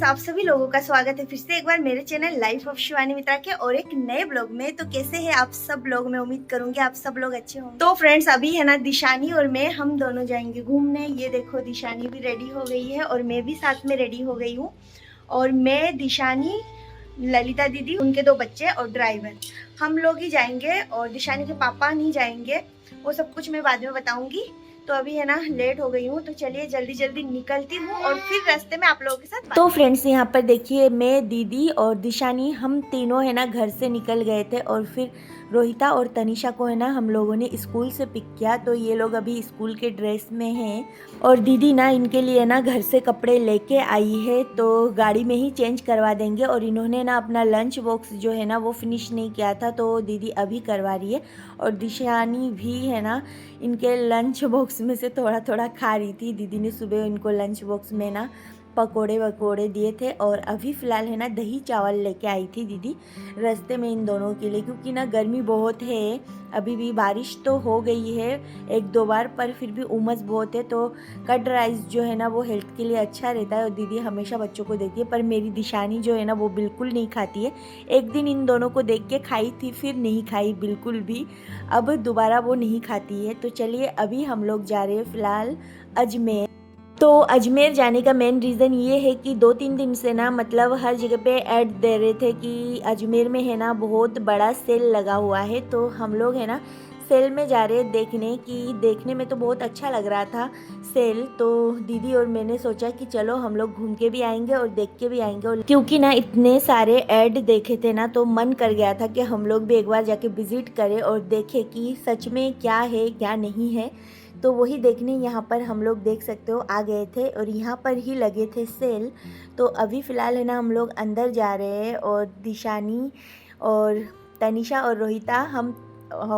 आप सभी लोगों का स्वागत है फिर से एक बार मेरे चैनल लाइफ ऑफ शिवानी मित्रा के और एक नए ब्लॉग में। तो कैसे हैं आप सब लोग? मैं उम्मीद करूंगी आप सब लोग अच्छे होंगे। तो फ्रेंड्स, अभी है ना दिशानी और मैं हम दोनों जाएंगे घूमने। ये देखो दिशानी भी रेडी हो गई है और मैं भी साथ में रेडी हो गई हूँ। और मैं, दिशानी, ललिता दीदी, उनके 2 बच्चे और ड्राइवर, हम लोग ही जाएंगे और दिशानी के पापा नहीं जाएंगे। वो सब कुछ मैं बाद में बताऊंगी। तो अभी है ना लेट हो गई हूँ, तो चलिए जल्दी जल्दी निकलती हूँ और फिर रास्ते में आप लोगों के साथ। तो फ्रेंड्स, यहाँ पर देखिए, मैं, दीदी और दिशानी, हम तीनों है ना घर से निकल गए थे और फिर रोहिता और तनिषा को है ना हम लोगों ने स्कूल से पिक किया। तो ये लोग अभी स्कूल के ड्रेस में हैं और दीदी ना इनके लिए ना घर से कपड़े लेके आई है, तो गाड़ी में ही चेंज करवा देंगे। और इन्होंने ना अपना लंच बॉक्स जो है ना वो फिनिश नहीं किया था, तो दीदी अभी करवा रही है। और दिशानी भी है ना इनके लंच बॉक्स में से थोड़ा थोड़ा खा रही थी। दीदी ने सुबह इनको लंच बॉक्स में ना पकोड़े वकोड़े दिए थे और अभी फ़िलहाल है ना दही चावल लेके आई थी दीदी रास्ते में इन दोनों के लिए, क्योंकि ना गर्मी बहुत है। अभी भी बारिश तो हो गई है 1-2 बार, पर फिर भी उमस बहुत है। तो कर्ड राइस जो है ना वो हेल्थ के लिए अच्छा रहता है और दीदी हमेशा बच्चों को देती है। पर मेरी दिशानी जो है ना वो बिल्कुल नहीं खाती है। एक दिन इन दोनों को देख के खाई थी, फिर नहीं खाई बिल्कुल भी। अब दोबारा वो नहीं खाती है। तो चलिए अभी हम लोग जा रहे हैं फ़िलहाल अजमेर। तो अजमेर जाने का मेन रीज़न ये है कि 2-3 दिन से ना मतलब हर जगह पे ऐड दे रहे थे कि अजमेर में है ना बहुत बड़ा सेल लगा हुआ है। तो हम लोग है ना सेल में जा रहे हैं देखने की। देखने में तो बहुत अच्छा लग रहा था सेल, तो दीदी और मैंने सोचा कि चलो हम लोग घूम के भी आएंगे और देख के भी आएंगे। और क्योंकि ना इतने सारे ऐड देखे थे ना, तो मन कर गया था कि हम लोग भी एक बार जाके विज़िट करें और देखें कि सच में क्या है क्या नहीं है। तो वही देखने यहाँ पर हम लोग देख सकते हो आ गए थे और यहाँ पर ही लगे थे सेल। तो अभी फ़िलहाल है ना हम लोग अंदर जा रहे हैं और दिशानी और तनिषा और रोहिता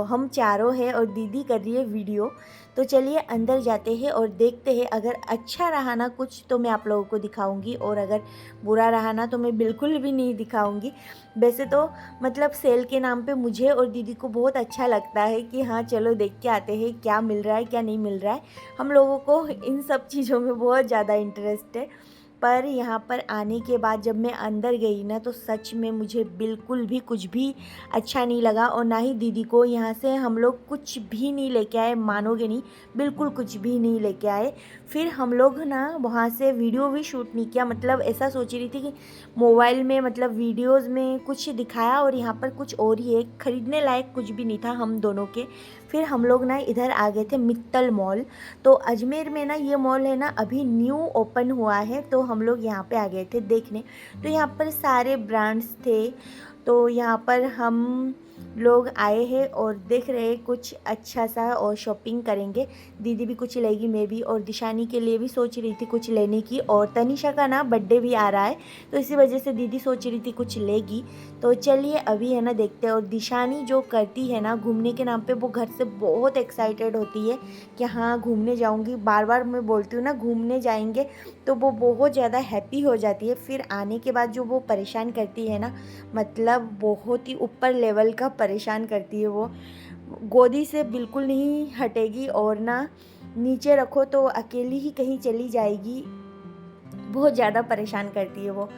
हम चारों हैं और दीदी कर रही है वीडियो। तो चलिए अंदर जाते हैं और देखते हैं। अगर अच्छा रहा ना कुछ तो मैं आप लोगों को दिखाऊंगी और अगर बुरा रहा ना तो मैं बिल्कुल भी नहीं दिखाऊंगी। वैसे तो मतलब सेल के नाम पे मुझे और दीदी को बहुत अच्छा लगता है कि हाँ चलो देख के आते हैं क्या मिल रहा है क्या नहीं मिल रहा है। हम लोगों को इन सब चीज़ों में बहुत ज़्यादा इंटरेस्ट है। पर यहाँ पर आने के बाद जब मैं अंदर गई ना तो सच में मुझे बिल्कुल भी कुछ भी अच्छा नहीं लगा और ना ही दीदी को। यहाँ से हम लोग कुछ भी नहीं लेके आए, मानोगे नहीं, बिल्कुल कुछ भी नहीं लेके आए। फिर हम लोग ना वहाँ से वीडियो भी शूट नहीं किया। मतलब ऐसा सोच रही थी कि मोबाइल में मतलब वीडियोस में कुछ दिखाया और यहाँ पर कुछ और ही है, ख़रीदने लायक कुछ भी नहीं था हम दोनों के। फिर हम लोग ना इधर आ गए थे मित्तल मॉल। तो अजमेर में ना ये मॉल है ना अभी न्यू ओपन हुआ है, तो हम लोग यहाँ पे आ गए थे देखने। तो यहाँ पर सारे ब्रांड्स थे, तो यहाँ पर हम लोग आए हैं और देख रहे हैं कुछ अच्छा सा और शॉपिंग करेंगे। दीदी भी कुछ लेगी, मैं भी, और दिशानी के लिए भी सोच रही थी कुछ लेने की। और तनिषा का ना बर्थडे भी आ रहा है, तो इसी वजह से दीदी सोच रही थी कुछ लेगी। तो चलिए अभी है ना देखते हैं। और दिशानी जो करती है ना घूमने के नाम पे, वो घर से बहुत एक्साइटेड होती है कि हाँ घूमने जाऊँगी। बार बार मैं बोलती हूँ ना घूमने जाएंगे, तो वो बहुत ज़्यादा हैप्पी हो जाती है। फिर आने के बाद जो वो परेशान करती है ना, मतलब बहुत ही ऊपर लेवल का परेशान करती है। वो गोदी से बिल्कुल नहीं हटेगी और ना नीचे रखो तो अकेली ही कहीं चली जाएगी। बहुत ज़्यादा परेशान करती है वो।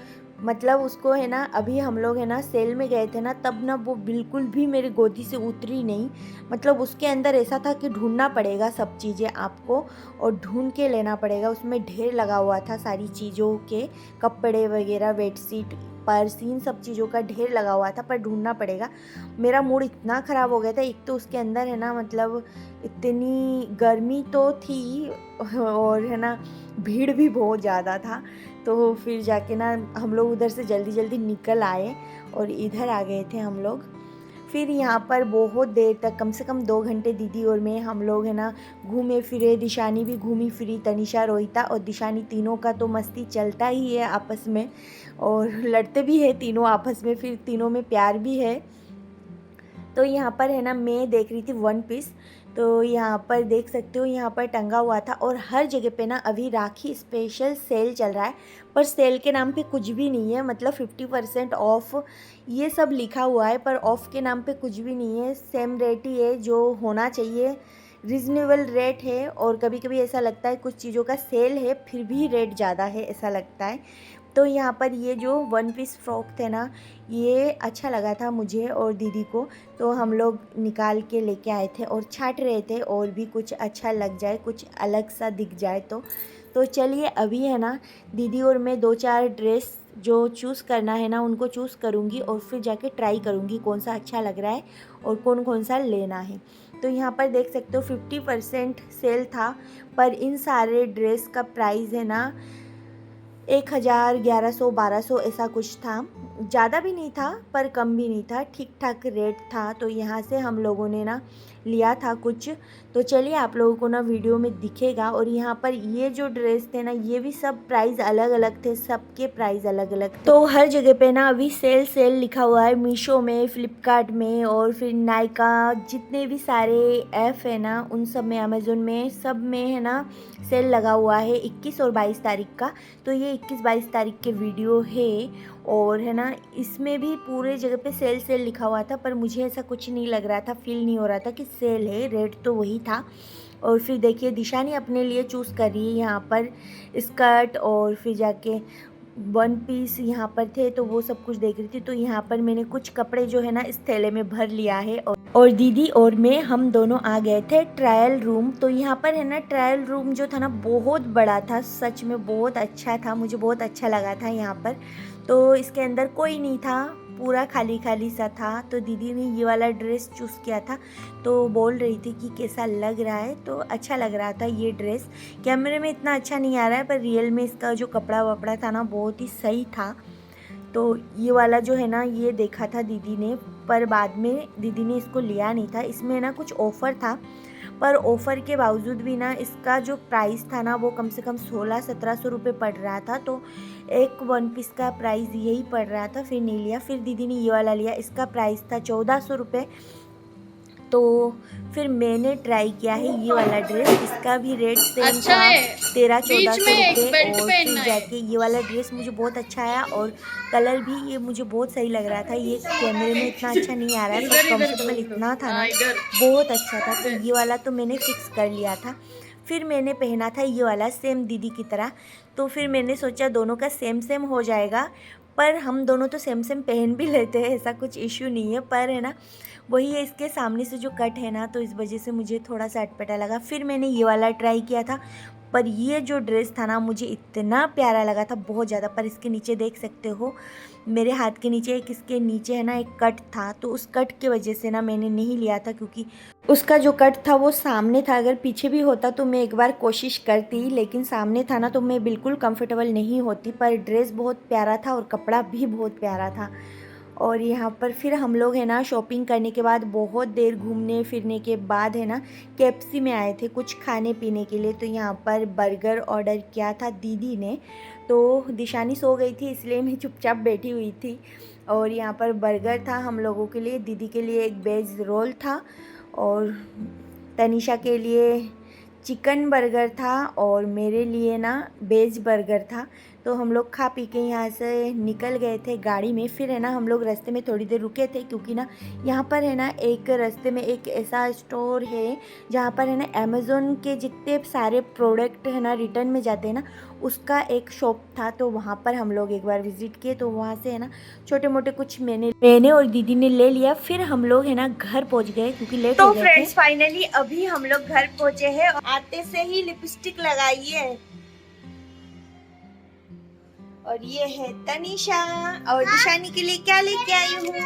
मतलब उसको है ना अभी हम लोग है ना सेल में गए थे ना, तब ना वो बिल्कुल भी मेरी गोदी से उतरी नहीं। मतलब उसके अंदर ऐसा था कि ढूंढना पड़ेगा सब चीज़ें आपको और ढूंढ के लेना पड़ेगा। उसमें ढेर लगा हुआ था सारी चीज़ों के, कपड़े वगैरह, बेडशीट, पर्स, इन सब चीज़ों का ढेर लगा हुआ था, पर ढूंढना पड़ेगा। मेरा मूड इतना ख़राब हो गया था। एक तो उसके अंदर है ना मतलब इतनी गर्मी तो थी और है ना भीड़ भी बहुत ज़्यादा था। तो फिर जाके ना हम लोग उधर से जल्दी जल्दी निकल आए और इधर आ गए थे हम लोग। फिर यहाँ पर बहुत देर तक, कम से कम 2 घंटे दीदी और मैं हम लोग है ना घूमे फिरे। दिशानी भी घूमी फिरी, तनिषा, रोहिता और दिशानी, तीनों का तो मस्ती चलता ही है आपस में और लड़ते भी है तीनों आपस में, फिर तीनों में प्यार भी है। तो यहाँ पर है ना मैं देख रही थी वन पीस, तो यहाँ पर देख सकते हो यहाँ पर टंगा हुआ था। और हर जगह पे ना अभी राखी स्पेशल सेल चल रहा है, पर सेल के नाम पे कुछ भी नहीं है। मतलब 50% ऑफ ये सब लिखा हुआ है, पर ऑफ़ के नाम पे कुछ भी नहीं है। सेम रेट ही है जो होना चाहिए, रीज़नेबल रेट है। और कभी कभी ऐसा लगता है कुछ चीज़ों का सेल है फिर भी रेट ज़्यादा है, ऐसा लगता है। तो यहाँ पर ये जो वन पीस फ्रॉक थे ना, ये अच्छा लगा था मुझे और दीदी को, तो हम लोग निकाल के लेके आए थे और छांट रहे थे और भी कुछ अच्छा लग जाए, कुछ अलग सा दिख जाए। तो चलिए अभी है ना दीदी और मैं 2-4 ड्रेस जो चूज़ करना है ना उनको चूज़ करूँगी और फिर जाके ट्राई करूँगी कौन सा अच्छा लग रहा है और कौन कौन सा लेना है। तो यहाँ पर देख सकते हो 50% सेल था, पर इन सारे ड्रेस का प्राइस है ना 1000, 1100, 1200 ऐसा कुछ था। ज़्यादा भी नहीं था पर कम भी नहीं था, ठीक ठाक रेट था। तो यहाँ से हम लोगों ने ना लिया था कुछ। तो चलिए आप लोगों को ना वीडियो में दिखेगा। और यहाँ पर ये जो ड्रेस थे ना, ये भी सब प्राइस अलग अलग थे, सबके प्राइस अलग अलग थे। तो हर जगह पे ना अभी सेल लिखा हुआ है, मीशो में, फ्लिपकार्ट में और फिर नायका, जितने भी सारे ऐप है ना उन सब में, अमेज़ोन में, सब में है ना सेल लगा हुआ है 21 और 22 तारीख का। तो ये 21-22 तारीख के वीडियो है और है ना इसमें भी पूरे जगह पे सेल लिखा हुआ था, पर मुझे ऐसा कुछ नहीं लग रहा था, फील नहीं हो रहा था कि सेल है, रेट तो वही था। और फिर देखिए दिशा ने अपने लिए चूज़ करी है यहाँ पर स्कर्ट और फिर जाके वन पीस यहाँ पर थे, तो वो सब कुछ देख रही थी। तो यहाँ पर मैंने कुछ कपड़े जो है ना इस थैले में भर लिया है और दीदी और मैं हम दोनों आ गए थे ट्रायल रूम। तो यहाँ पर है ना ट्रायल रूम जो था ना बहुत बड़ा था, सच में बहुत अच्छा था, मुझे बहुत अच्छा लगा था यहाँ पर। तो इसके अंदर कोई नहीं था, पूरा खाली खाली सा था। तो दीदी ने ये वाला ड्रेस चूज़ किया था, तो बोल रही थी कि कैसा लग रहा है, तो अच्छा लग रहा था ये ड्रेस। कैमरे में इतना अच्छा नहीं आ रहा है, पर रियल में इसका जो कपड़ा वपड़ा था ना बहुत ही सही था। तो ये वाला जो है ना ये देखा था दीदी ने, पर बाद में दीदी ने इसको लिया नहीं था। इसमें ना कुछ ऑफ़र था, पर ऑफ़र के बावजूद भी ना इसका जो प्राइस था ना वो कम से कम 1600-1700 रुपये पड़ रहा था। तो एक वन पीस का प्राइस यही पड़ रहा था, फिर नहीं लिया। फिर दीदी ने ये वाला लिया, इसका प्राइस था 1400 रुपये। तो फिर मैंने ट्राई किया है ये वाला ड्रेस, इसका भी रेट सेम अच्छा था, है। 1300-1400 रुपये। बेल्ट और फिर जाके ये वाला ड्रेस मुझे बहुत अच्छा आया और कलर भी ये मुझे बहुत सही लग रहा था। ये कैमरे में इतना अच्छा नहीं आ रहा है, पर कंफर्टेबल इतना था ना, बहुत अच्छा था। तो ये वाला तो मैंने फ़िक्स कर लिया था। फिर मैंने पहना था ये वाला सेम दीदी की तरह। तो फिर मैंने सोचा दोनों का सेम हो जाएगा, पर हम दोनों तो सेम पहन भी लेते हैं, ऐसा कुछ इश्यू नहीं है। पर है ना वही है, इसके सामने से जो कट है ना, तो इस वजह से मुझे थोड़ा सा अटपटा लगा। फिर मैंने ये वाला ट्राई किया था, पर ये जो ड्रेस था ना मुझे इतना प्यारा लगा था, बहुत ज़्यादा। पर इसके नीचे देख सकते हो मेरे हाथ के नीचे एक, इसके नीचे है ना एक कट था, तो उस कट की वजह से ना मैंने नहीं लिया था, क्योंकि उसका जो कट था वो सामने था। अगर पीछे भी होता तो मैं एक बार कोशिश करती, लेकिन सामने था ना तो मैं बिल्कुल कंफर्टेबल नहीं होती। पर ड्रेस बहुत प्यारा था और कपड़ा भी बहुत प्यारा था। और यहाँ पर फिर हम लोग है ना शॉपिंग करने के बाद, बहुत देर घूमने फिरने के बाद है ना केएफसी में आए थे कुछ खाने पीने के लिए। तो यहाँ पर बर्गर ऑर्डर किया था दीदी ने। तो दिशानी सो गई थी, इसलिए मैं चुपचाप बैठी हुई थी। और यहाँ पर बर्गर था हम लोगों के लिए, दीदी के लिए एक वेज रोल था और तनिषा के लिए चिकन बर्गर था और मेरे लिए ना वेज बर्गर था। तो हम लोग खा पी के यहाँ से निकल गए थे गाड़ी में। फिर है ना हम लोग रास्ते में थोड़ी देर रुके थे, क्योंकि ना यहाँ पर है ना एक रास्ते में एक ऐसा स्टोर है जहाँ पर है ना अमेज़ोन के जितने सारे प्रोडक्ट है ना रिटर्न में जाते हैं ना, उसका एक शॉप था। तो वहाँ पर हम लोग एक बार विज़िट किए, तो वहाँ से है ना छोटे मोटे कुछ मैंने और दीदी ने ले लिया। फिर हम लोग है ना घर पहुँच गए, क्योंकि लेट हो गए थे। तो फ्रेंड्स फाइनली अभी हम लोग घर पहुँचे हैं। आते से ही लिपस्टिक लगाई है, और ये है तनिषा। और दिशानी के लिए क्या लेके आई हूँ,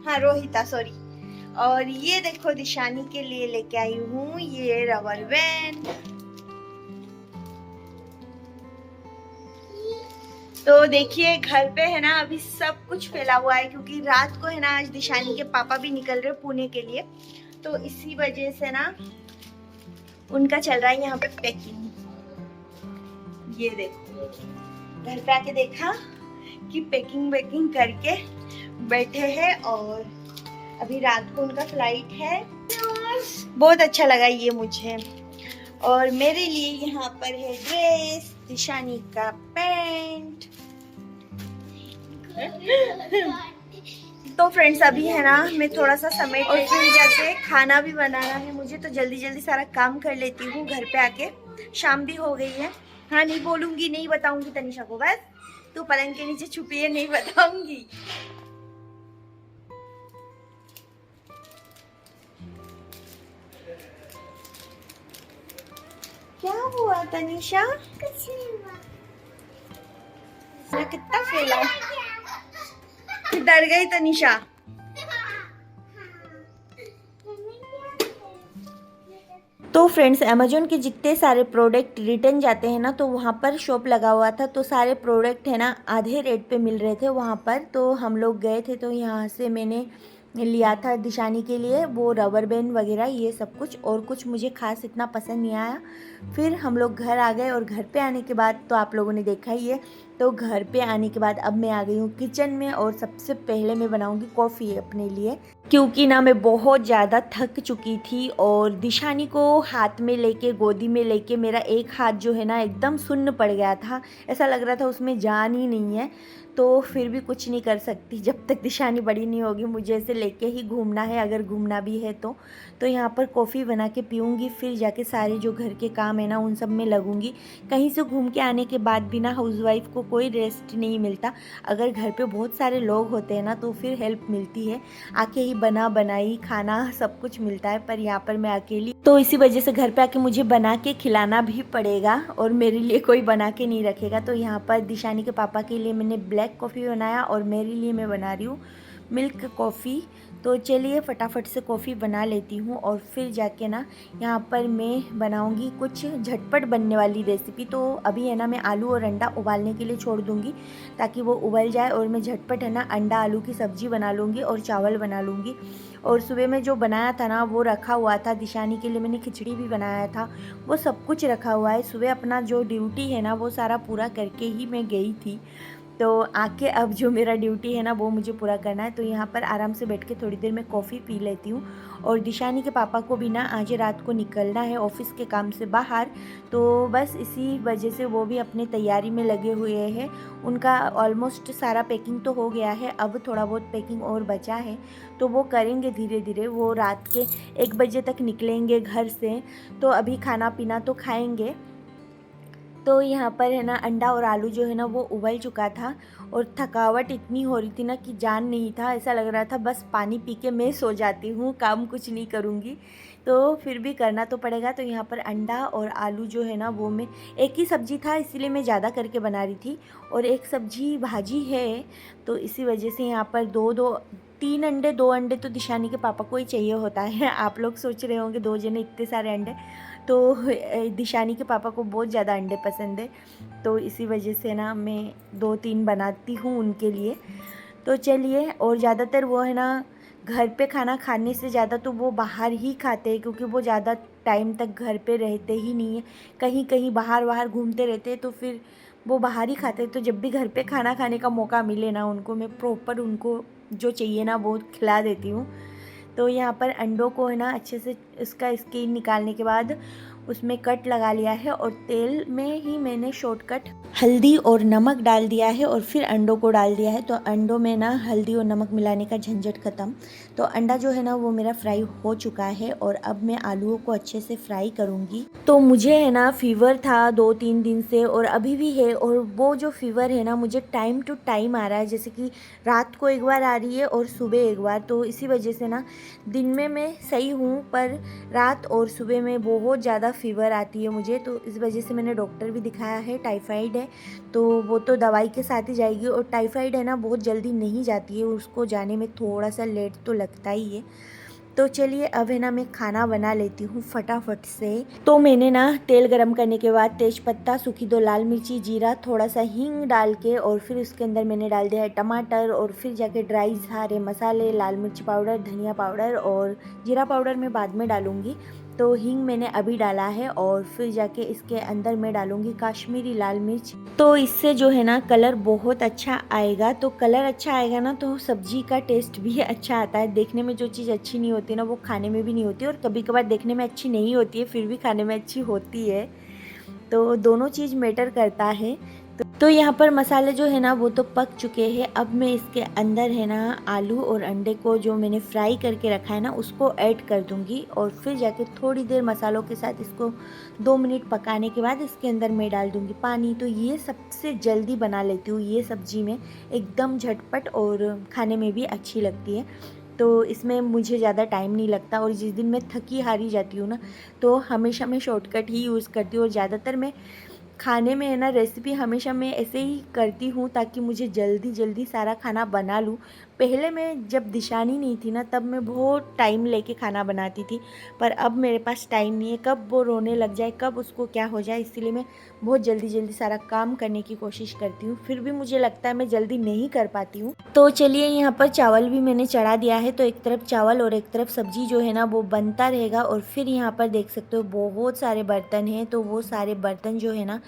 हाँ रोहिता सॉरी। और ये देखो दिशानी के लिए लेके आई हूँ ये रबर बैंड। तो देखिए घर पे है ना अभी सब कुछ फैला हुआ है, क्योंकि रात को है ना आज दिशानी के पापा भी निकल रहे पुणे के लिए, तो इसी वजह से ना उनका चल रहा है यहाँ पे पैकिंग। ये देखो घर पे आके देखा कि पैकिंग करके बैठे हैं, और अभी रात को उनका फ्लाइट है। बहुत अच्छा लगा ये मुझे। और मेरे लिए यहाँ पर है ड्रेस, दिशानी का पैंट। तो फ्रेंड्स अभी है ना मैं थोड़ा सा समय और फिर जाके खाना भी बनाना है मुझे, तो जल्दी सारा काम कर लेती हूँ घर पे आके। शाम भी हो गई है। हाँ नहीं बोलूंगी, नहीं बताऊंगी तनिषा को बस। तू पलंग के नीचे छुपी है, नहीं बताऊंगी। क्या हुआ तनीषा? कुछ नहीं हुआ। कितना फैला, डर गई तनीषा। तो फ्रेंड्स, अमेजोन के जितने सारे प्रोडक्ट रिटर्न जाते हैं ना, तो वहाँ पर शॉप लगा हुआ था, तो सारे प्रोडक्ट है ना आधे रेट पे मिल रहे थे वहाँ पर। तो हम लोग गए थे, तो यहाँ से मैंने लिया था दिशानी के लिए वो रबर बैंड वगैरह ये सब कुछ, और कुछ मुझे खास इतना पसंद नहीं आया। फिर हम लोग घर आ गए, और घर पे आने के बाद तो आप लोगों ने देखा ही है। तो घर पे आने के बाद अब मैं आ गई हूँ किचन में, और सबसे पहले मैं बनाऊँगी कॉफ़ी अपने लिए, क्योंकि ना मैं बहुत ज़्यादा थक चुकी थी। और दिशानी को हाथ में लेके, गोदी में लेके, मेरा एक हाथ जो है ना एकदम सुन्न पड़ गया था, ऐसा लग रहा था उसमें जान ही नहीं है। तो फिर भी कुछ नहीं कर सकती, जब तक दिशानी बड़ी नहीं होगी मुझे ऐसे लेके ही घूमना है, अगर घूमना भी है तो यहाँ पर कॉफ़ी बना के पीऊँगी, फिर जाके सारे जो घर के काम है ना उन सब में लगूँगी। कहीं से घूम के आने के बाद भी ना हाउसवाइफ को कोई रेस्ट नहीं मिलता। अगर घर पे बहुत सारे लोग होते हैं ना तो फिर हेल्प मिलती है, आके ही बना बनाई खाना सब कुछ मिलता है। पर यहाँ पर मैं अकेली, तो इसी वजह से घर पे आके मुझे बना के खिलाना भी पड़ेगा, और मेरे लिए कोई बना के नहीं रखेगा। तो यहाँ पर दिशानी के पापा के लिए मैंने ब्लैक कॉफ़ी बनाया, और मेरे लिए मैं बना रही हूँ मिल्क कॉफ़ी। तो चलिए फटाफट से कॉफ़ी बना लेती हूँ, और फिर जाके ना यहाँ पर मैं बनाऊँगी कुछ झटपट बनने वाली रेसिपी। तो अभी है ना मैं आलू और अंडा उबालने के लिए छोड़ दूँगी, ताकि वो उबल जाए, और मैं झटपट है ना अंडा आलू की सब्ज़ी बना लूँगी और चावल बना लूँगी। और सुबह में जो बनाया था ना वो रखा हुआ था, दिशानी के लिए मैंने खिचड़ी भी बनाया था, वो सब कुछ रखा हुआ है। सुबह अपना जो ड्यूटी है ना वो सारा पूरा करके ही मैं गई थी, तो आके अब जो मेरा ड्यूटी है ना वो मुझे पूरा करना है। तो यहाँ पर आराम से बैठ के थोड़ी देर में कॉफ़ी पी लेती हूँ। और दिशानी के पापा को भी ना आज रात को निकलना है ऑफिस के काम से बाहर, तो बस इसी वजह से वो भी अपने तैयारी में लगे हुए हैं। उनका ऑलमोस्ट सारा पैकिंग तो हो गया है, अब थोड़ा बहुत पैकिंग और बचा है, तो वो करेंगे धीरे धीरे। वो रात के 1 बजे तक निकलेंगे घर से, तो अभी खाना पीना तो खाएंगे। तो यहाँ पर है ना अंडा और आलू जो है ना वो उबल चुका था, और थकावट इतनी हो रही थी ना कि जान नहीं था, ऐसा लग रहा था बस पानी पी के मैं सो जाती हूँ, काम कुछ नहीं करूँगी। तो फिर भी करना तो पड़ेगा। तो यहाँ पर अंडा और आलू जो है ना वो मैं, एक ही सब्ज़ी था इसीलिए मैं ज़्यादा करके बना रही थी, और एक सब्ज़ी भाजी है, तो इसी वजह से यहाँ पर 2 अंडे तो दिशानी के पापा को ही चाहिए होता है। आप लोग सोच रहे होंगे 2 जने इतने सारे अंडे, तो दिशानी के पापा को बहुत ज़्यादा अंडे पसंद है, तो इसी वजह से ना मैं 2-3 बनाती हूँ उनके लिए। तो चलिए, और ज़्यादातर वो है ना घर पे खाना खाने से ज़्यादा तो वो बाहर ही खाते हैं, क्योंकि वो ज़्यादा टाइम तक घर पे रहते ही नहीं है, कहीं कहीं बाहर घूमते रहते हैं, तो फिर वो बाहर ही खाते हैं। तो जब भी घर पे खाना खाने का मौका मिले ना उनको, मैं प्रॉपर उनको जो चाहिए ना वो खिला देती हूँ। तो यहाँ पर अंडों को है ना अच्छे से उसका स्किन निकालने के बाद उसमें कट लगा लिया है, और तेल में ही मैंने शॉर्टकट हल्दी और नमक डाल दिया है, और फिर अंडों को डाल दिया है। तो अंडों में ना हल्दी और नमक मिलाने का झंझट ख़त्म। तो अंडा जो है ना वो मेरा फ्राई हो चुका है, और अब मैं आलूओं को अच्छे से फ्राई करूँगी। तो मुझे है ना फीवर था 2-3 दिन से, और अभी भी है, और वो जो फीवर है ना मुझे टाइम टू टाइम आ रहा है, जैसे कि रात को एक बार आ रही है और सुबह एक बार। तो इसी वजह से ना दिन में मैं सही हूँ, पर रात और सुबह में बहुत ज़्यादा फीवर आती है मुझे। तो इस वजह से मैंने डॉक्टर भी दिखाया है, टाइफाइड है, तो वो तो दवाई के साथ ही जाएगी। और टाइफाइड है ना बहुत जल्दी नहीं जाती है, उसको जाने में थोड़ा सा लेट तो लगता ही है। तो चलिए अब है ना मैं खाना बना लेती हूँ फटाफट से। तो मैंने ना तेल गरम करने के बाद तेज पत्ता, सूखी 2 लाल मिर्ची, जीरा, थोड़ा सा हींग डाल के, और फिर उसके अंदर मैंने डाल दिया है टमाटर, और फिर जाके ड्राई सारे मसाले, लाल मिर्च पाउडर, धनिया पाउडर और जीरा पाउडर मैं बाद में डालूँगी। तो हींग मैंने अभी डाला है, और फिर जाके इसके अंदर मैं डालूँगी काश्मीरी लाल मिर्च। तो इससे जो है ना कलर बहुत अच्छा आएगा। तो कलर अच्छा आएगा ना तो सब्जी का टेस्ट भी अच्छा आता है। देखने में जो चीज़ अच्छी नहीं होती ना वो खाने में भी नहीं होती, और कभी कभार देखने में अच्छी नहीं होती है फिर भी खाने में अच्छी होती है। तो दोनों चीज़ मैटर करता है। तो यहाँ पर मसाले जो है ना वो तो पक चुके हैं। अब मैं इसके अंदर है ना आलू और अंडे को जो मैंने फ्राई करके रखा है ना उसको ऐड कर दूँगी और फिर जाके थोड़ी देर मसालों के साथ इसको 2 मिनट पकाने के बाद इसके अंदर मैं डाल दूँगी पानी। तो ये सबसे जल्दी बना लेती हूँ ये सब्ज़ी में, एकदम झटपट और खाने में भी अच्छी लगती है। तो इसमें मुझे ज़्यादा टाइम नहीं लगता और जिस दिन मैं थकी हारी जाती हूँ ना तो हमेशा मैं शॉर्टकट ही यूज़ करती हूँ और ज़्यादातर मैं खाने में है ना रेसिपी हमेशा मैं ऐसे ही करती हूँ ताकि मुझे जल्दी जल्दी सारा खाना बना लूँ। पहले मैं जब दिशानी नहीं थी ना तब मैं बहुत टाइम लेके खाना बनाती थी, पर अब मेरे पास टाइम नहीं है, कब वो रोने लग जाए कब उसको क्या हो जाए, इसीलिए मैं बहुत जल्दी जल्दी सारा काम करने की कोशिश करती हूँ। फिर भी मुझे लगता है मैं जल्दी नहीं कर पाती हूँ। तो चलिए यहाँ पर चावल भी मैंने चढ़ा दिया है, तो एक तरफ चावल और एक तरफ सब्जी जो है ना वो बनता रहेगा। और फिर यहाँ पर देख सकते हो बहुत सारे बर्तन हैं, तो वो सारे बर्तन जो है ना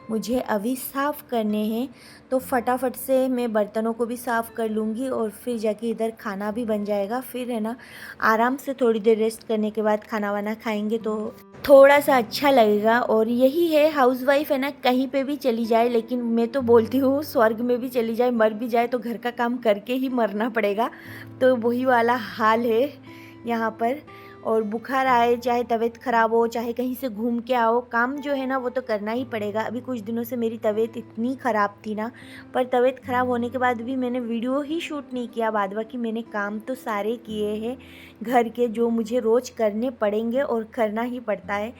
मुझे अभी साफ़ करने हैं। तो फटाफट से मैं बर्तनों को भी साफ़ कर लूँगी और फिर जाके इधर खाना भी बन जाएगा। फिर है ना आराम से थोड़ी देर रेस्ट करने के बाद खाना वाना खाएंगे तो थोड़ा सा अच्छा लगेगा। और यही है हाउसवाइफ है ना, कहीं पे भी चली जाए, लेकिन मैं तो बोलती हूँ स्वर्ग में भी चली जाए मर भी जाए तो घर का काम करके ही मरना पड़ेगा। तो वही वाला हाल है यहाँ पर। और बुखार आए चाहे तबीयत ख़राब हो चाहे कहीं से घूम के आओ, काम जो है ना वो तो करना ही पड़ेगा। अभी कुछ दिनों से मेरी तबीयत इतनी ख़राब थी ना, पर तबीयत ख़राब होने के बाद भी मैंने वीडियो ही शूट नहीं किया, बाद बाकी मैंने काम तो सारे किए हैं घर के जो मुझे रोज़ करने पड़ेंगे और करना ही पड़ता है।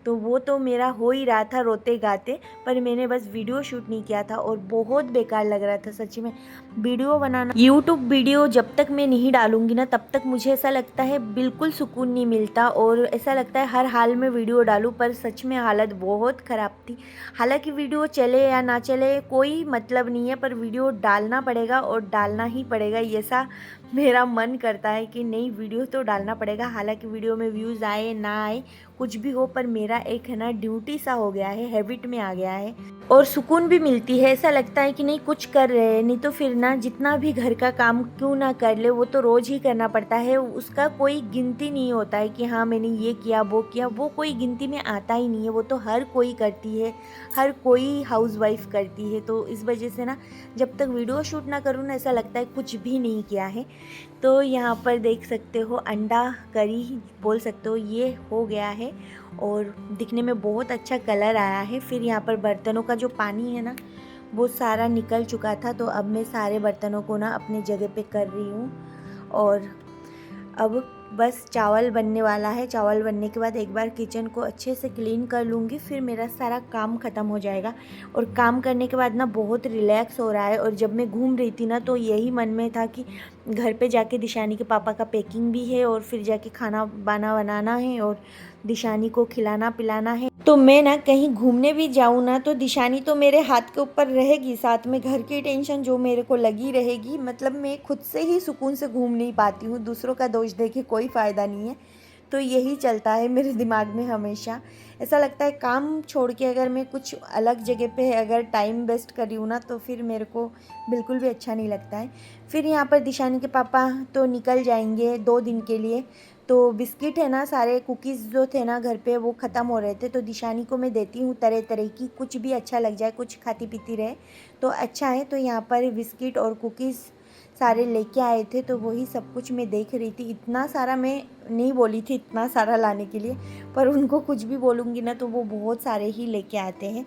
तो वो तो मेरा हो ही रहा था रोते गाते, पर मैंने बस वीडियो शूट नहीं किया था और बहुत बेकार लग रहा था सच्ची में। वीडियो बनाना, यूट्यूब वीडियो जब तक मैं नहीं डालूंगी ना तब तक मुझे ऐसा लगता है बिल्कुल सुकून नहीं मिलता और ऐसा लगता है हर हाल में वीडियो डालूं, पर सच में हालत बहुत ख़राब थी। हालांकि वीडियो चले या ना चले कोई मतलब नहीं है, पर वीडियो डालना पड़ेगा और डालना ही पड़ेगा, ऐसा मेरा मन करता है कि नहीं वीडियो तो डालना पड़ेगा। हालांकि वीडियो में व्यूज़ आए ना आए कुछ भी हो, पर मेरा एक है ना ड्यूटी सा हो गया है, हैबिट में आ गया है। और सुकून भी मिलती है, ऐसा लगता है कि नहीं कुछ कर रहे हैं, नहीं तो फिर ना जितना भी घर का काम क्यों ना कर ले वो तो रोज़ ही करना पड़ता है, उसका कोई गिनती नहीं होता है कि हाँ मैंने ये किया वो किया, वो कोई गिनती में आता ही नहीं है, वो तो हर कोई करती है, हर कोई हाउसवाइफ करती है। तो इस वजह से ना जब तक वीडियो शूट ना करूँ ना ऐसा लगता है कुछ भी नहीं किया है। तो यहाँ पर देख सकते हो अंडा करी बोल सकते हो ये हो गया है और दिखने में बहुत अच्छा कलर आया है। फिर यहाँ पर बर्तनों का जो पानी है ना वो सारा निकल चुका था, तो अब मैं सारे बर्तनों को ना अपने जगह पे कर रही हूँ और अब बस चावल बनने वाला है। चावल बनने के बाद एक बार किचन को अच्छे से क्लीन कर लूँगी, फिर मेरा सारा काम ख़त्म हो जाएगा। और काम करने के बाद ना बहुत रिलैक्स हो रहा है। और जब मैं घूम रही थी ना तो यही मन में था कि घर पे जाके दिशानी के पापा का पैकिंग भी है और फिर जाके खाना बनाना है और दिशानी को खिलाना पिलाना है। तो मैं ना कहीं घूमने भी जाऊँ ना तो दिशानी तो मेरे हाथ के ऊपर रहेगी, साथ में घर की टेंशन जो मेरे को लगी रहेगी। मतलब मैं खुद से ही सुकून से घूम नहीं पाती हूँ, दूसरों का दोष देके कोई फ़ायदा नहीं है। तो यही चलता है मेरे दिमाग में हमेशा। ऐसा लगता है काम छोड़ के अगर मैं कुछ अलग जगह पे अगर टाइम वेस्ट कर रही हूँ ना तो फिर मेरे को बिल्कुल भी अच्छा नहीं लगता है। फिर यहाँ पर दिशानी के पापा तो निकल जाएंगे 2 दिन के लिए, तो बिस्किट है ना सारे कुकीज़ जो थे ना घर पे वो ख़त्म हो रहे थे, तो दिशानी को मैं देती हूँ तरह तरह की, कुछ भी अच्छा लग जाए, कुछ खाती पीती रहे तो अच्छा है। तो यहाँ पर बिस्किट और कुकीज़ सारे लेके आए थे, तो वही सब कुछ मैं देख रही थी। इतना सारा मैं नहीं बोली थी इतना सारा लाने के लिए, पर उनको कुछ भी बोलूँगी ना तो वो बहुत सारे ही लेके आते हैं।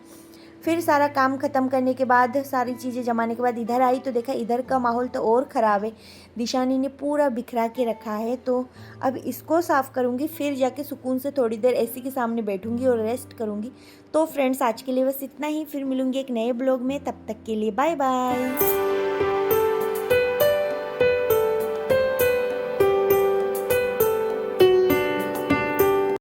फिर सारा काम ख़त्म करने के बाद सारी चीज़ें जमाने के बाद इधर आई तो देखा इधर का माहौल तो और ख़राब है, दिशानी ने पूरा बिखरा के रखा है। तो अब इसको साफ़ करूँगी, फिर जाके सुकून से थोड़ी देर एसी के सामने बैठूँगी और रेस्ट करूँगी। तो फ्रेंड्स आज के लिए बस इतना ही, फिर मिलूँगी एक नए ब्लॉग में, तब तक के लिए बाय बाय।